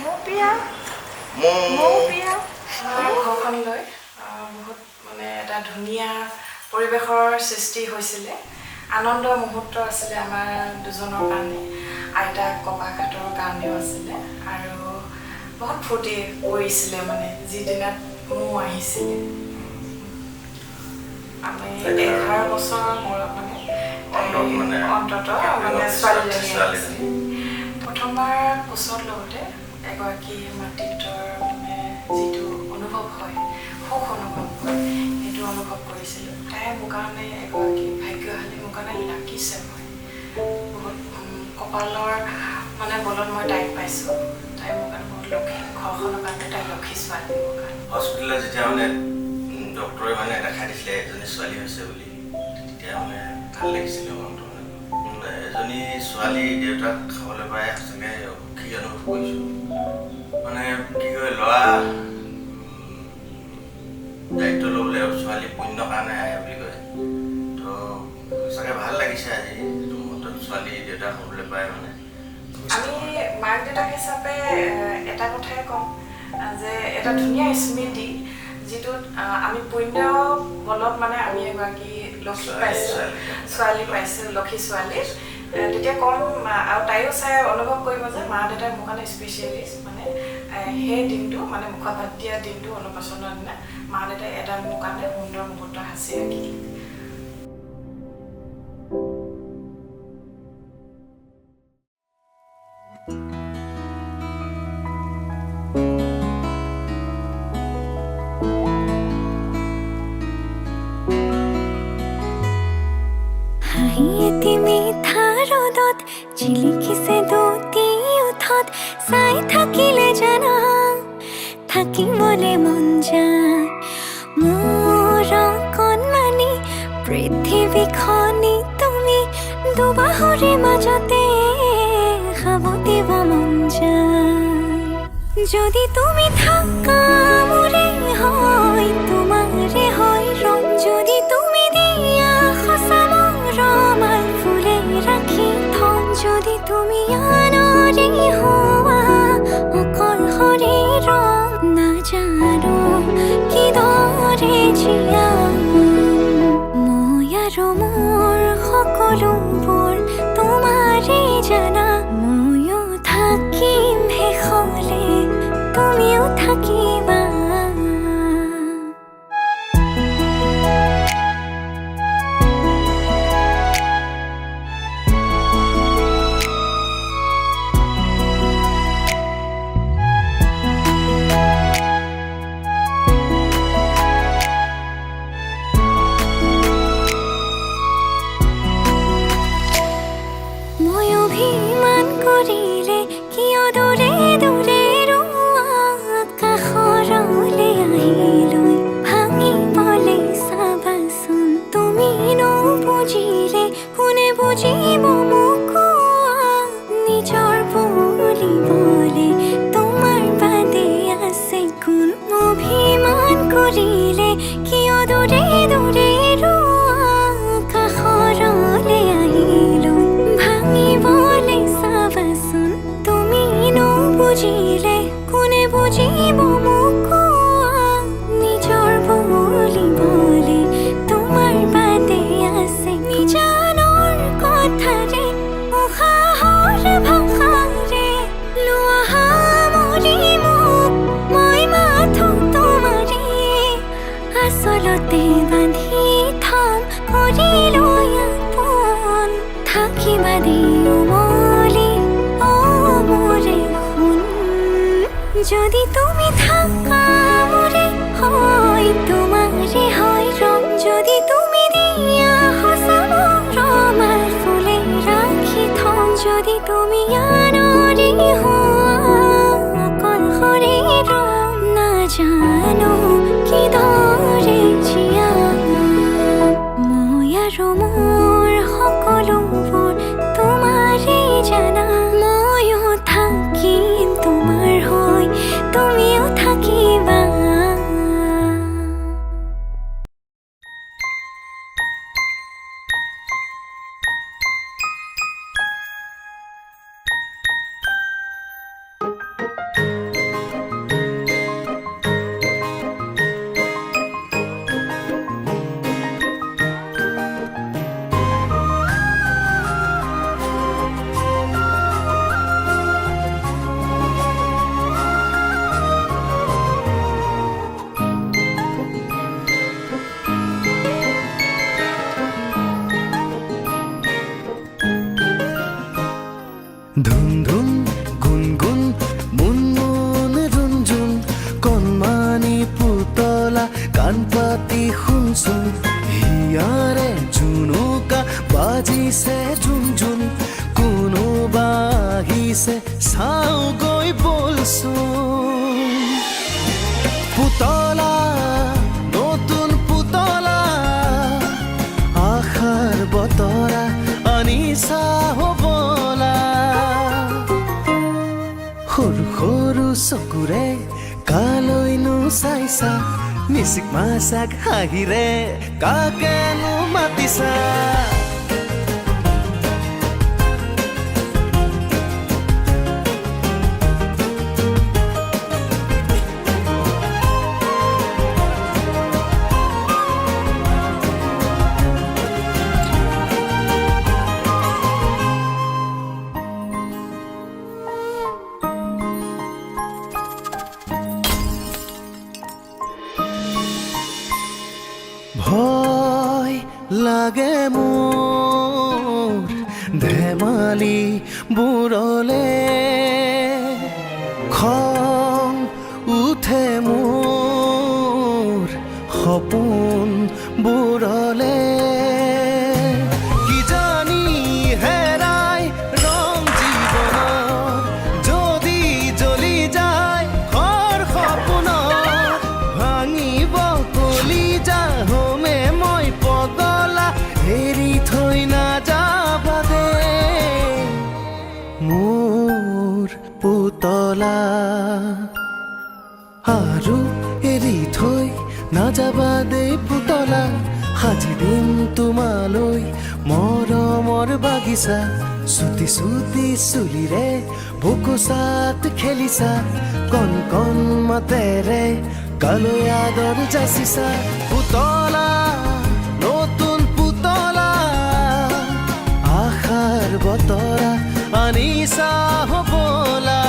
মৌপিয়া ঘৰখন লৈ বহুত মানে এটা ধুনীয়া পৰিৱেশৰ সৃষ্টি হৈছিলে। আনন্দ মুহূৰ্ত আছিলে আমাৰ দুজনৰ কাৰণে, আইতা ককাহঁতৰ কাৰণেও আছিলে আৰু বহুত ফূৰ্তি কৰিছিলে মানে যিদিনা মৌ আহিছিলে। আমি 11 বছৰৰ মূৰত মানে অন্তত মানে ছোৱালীজনী আহিছিলে। প্ৰথমবাৰ কোচত লওঁতে এগৰাকী মাতৃত্বৰ মানে যিটো অনুভৱ হয়, সুখ অনুভৱ হয়, সেইটো অনুভৱ কৰিছিলোঁ। তাই মোৰ কাৰণে এগৰাকী ভাগ্যশালী, মোৰ কাৰণে লাকিছে। মই বহুত কপালৰ মানে বলত মই তাইক পাইছোঁ। তাই মোৰ কাৰণে বহুত লক্ষী, ঘৰখনৰ কাৰণে তাই লক্ষী ছোৱালী মোৰ কাৰণে। হস্পিটেলত যেতিয়া মানে ডক্টৰে মানে দেখাই দিছিলে এজনী ছোৱালী হৈছে বুলি, তেতিয়া মানে ভাল লাগিছিলে মনটো। এজনী ছোৱালী দেউতাক খাবলৈ পাই সঁচাকৈ সুখী অনুভৱ কৰিছোঁ। মানে কি কয়, ল'ৰা দায়িত্ব ল'বলৈ আৰু ছোৱালী পুণ্য কাৰণে আহে বুলি কয়। তো সঁচাকৈ ভাল লাগিছে আজি এইটো মুহূৰ্তত ছোৱালী দেউতাক হ'বলৈ পাই। মানে আমি মাক দেউতাক হিচাপে এটা কথাই ক'ম যে এটা ধুনীয়া স্মৃতি, যিটোত আমি পুণ্য বলত মানে আমি এগৰাকী লক্ষী পাইছোঁ, ছোৱালী পাইছোঁ, লক্ষী ছোৱালী। তেতিয়া ক'ম, আৰু তাইও চাই অনুভৱ কৰিব যে মা দেউতাই মোৰ কাৰণে স্পেচিয়েলিষ্ট। মানে সেই দিনটো মানে মুখত ভাত দিয়া দিনটো অনুপাচনৰ দিনা মা দেউতাই এটা মোৰ কাৰণে সুন্দৰ মুহূৰ্ত সাঁচি ৰাখিলে। জিলিকিছে দুটি ওঠত, চাই থাকিলে জানা থাকিবলে মন যায়। মোৰ কণমানি পৃথিৱীখনি তুমি দুবাহুৰে মাজতে সাৱটিব মন যায়। যদি তুমি থাকা মোৰে হয়, তোমাৰে হয় ৰং। যদি তুমি দিয়া সঁচা মৰমাল ফুলে ৰাখি থওঁ। যদি তুমি আনৰে হোৱা অকল শৰীৰ, নাজানো কিদৰে জীয়াম। মই আৰু মোৰ সকলোবোৰ তোমাৰে জানা। ময়ো থাকিম শেষলে, তুমিও থাকিবা। অভিমান কৰিলে কিয় দূৰে দূৰে কাষৰলে আহিলৈ ভাঙিবলে চাবাচোন। তুমি নুবুজিলে কোনে বুজিব মোক? নিজৰ বুলিবলে তোমাৰ বাদে আছে কোন? অভিমান কৰিলে কিয় দূৰে দূৰে কাষৰলে আহিলৈ ভাঙিবলে চাবাচোন। তুমি নুবুজিলে কোনে বুজিব মোক? নিজৰ বুলিবলে তোমাৰ বাদে আছে নিজানৰ কথাৰে, উশাহৰ ভাষাৰে লোৱা সামৰি মোক। মই মাথো তোমাৰে আচলতে বান্ধি থম কৰি লৈ আপোন। থাকিবা দিও মলি অ মোৰে শুন। যদি তুমি থাকা মোৰে হয়, তোমাৰে হয় ৰং। যদি তুমি দিয়া সঁচা মৰমাল ফুলে ৰাখি থওঁ। যদি তুমি আনৰে হোৱা অকল শৰীৰ, নাজানো কিদৰে জীয়াম। মই আৰু মোৰ সকলোবোৰ তোমাৰে জানা। ময়ো থাকিম তোমাৰ হৈ, তুমিও থাকিবা। আহিছে যোন যোন কোনোবা আহিছে চাওগৈ বলচোন পুতলা নতুন পুতলা আশাৰ বতৰা আনিছা হবলা সৰু সৰু চকুৰে কালৈনো চাইছা মিচিক মাছাক হাঁহিৰে কাকেনো মাতিছা ভয় লাগে মোৰ ধেমালি বুৰলে খং উঠে মোৰ সপোন বুৰলে কিজানি হেৰাই ৰং জীৱনৰ যদি জ্বলি যায় ঘৰ সপোনৰ ভাঙিব কলিজা হমে মই পগলা এৰি থৈ নাযাবা দে মোৰ পুতলা আৰু এৰি থৈ নাযাবা দে পুতলা সাজি দিম তোমালৈ মৰমৰ বাগিচা চুটি চুটি চুলিৰে বুকুচাত খেলিছা কণ কণ মাতেৰে কালৈ আদৰ যাচিছা পুতলা নতুন পুতলা আশাৰ বতৰা আনিছা হবলা